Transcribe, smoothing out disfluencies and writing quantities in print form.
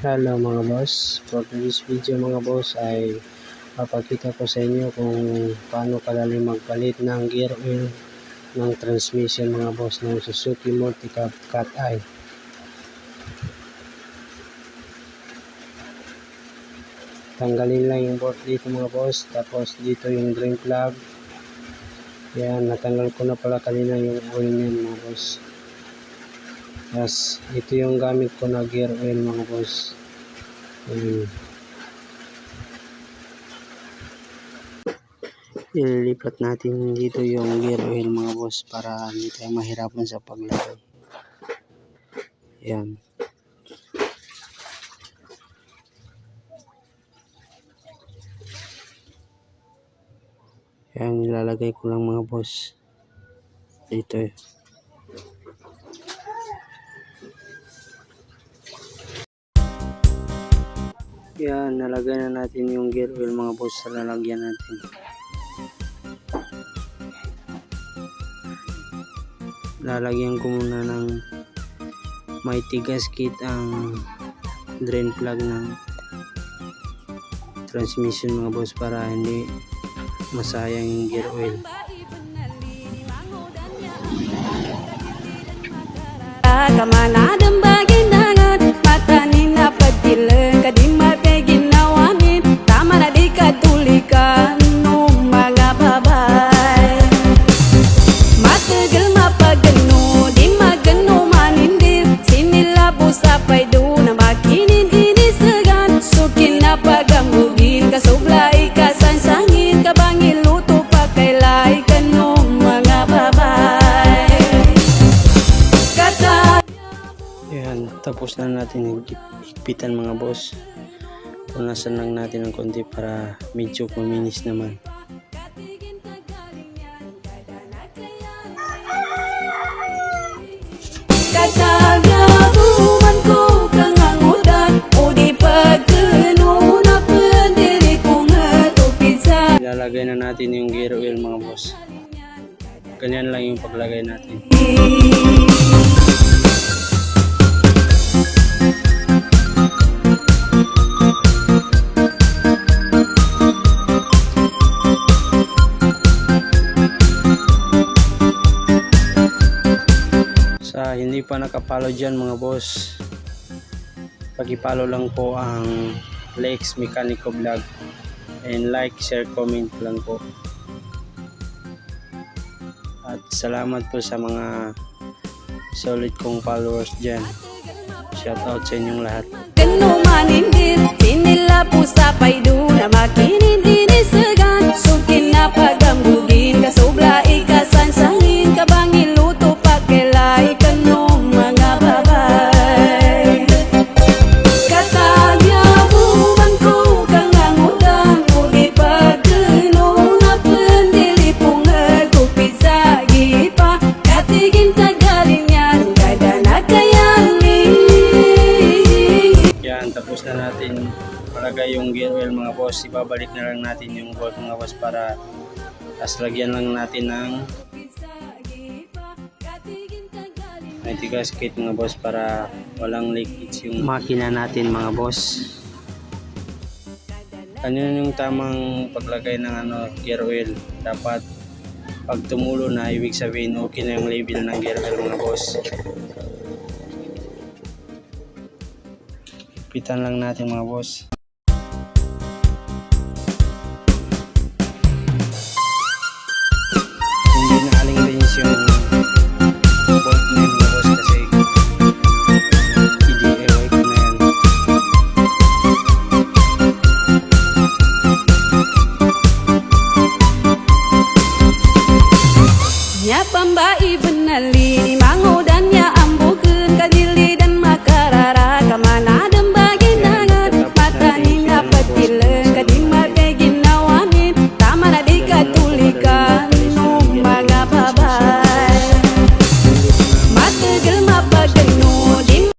Hello mga boss, for this video mga boss ay papakita ko sa inyo kung paano kadali magpalit ng gear oil ng transmission mga boss ng Suzuki Multicab Cat Eye. Tanggalin lang yung bolt dito mga boss, tapos dito yung drain plug. Yan, natanggal ko na pala kanina yung oil niyan mga boss. Yes, ito yung gamit ko na gear oil mga boss. Ililipat natin dito yung gear oil mga boss para hindi tayo mahirapan sa paglagay. Yan. Yan, nilalagay ko lang mga boss dito. Yan, nalagay na natin yung gear oil mga boss sa lalagyan natin. Lalagyan ko muna ng mighty gasket ang drain plug ng transmission mga boss para hindi masayang yung gear oil. Tapos na natin higpitan mga boss. Punasan lang natin ng konti para medyo kuminis naman. Ilalagay na natin yung gear oil mga boss. Ganyan lang yung paglagay natin. Sa hindi pa nakapalo dyan mga boss, pag-ipalo lang po ang Lex Mechanico Vlog and like, share, comment lang po. At salamat po sa mga solid kong followers dyan. Shout out sa inyong lahat. Tapos na natin palagay yung gear oil mga boss. Ibabalik na lang natin yung bolt mga boss para lagyan lang natin ng mighty gasket mga boss para walang leakage yung makina natin mga boss. Ano yung tamang paglagay ng gear oil? Dapat pag tumulo na, ibig sabihin okay na yung level ng gear oil mga boss. Pitan lang natin mga boss. Hindi na aling-lins yung bolt na yung mga boss kasi i-DIY ko na yan. Nya pambai benali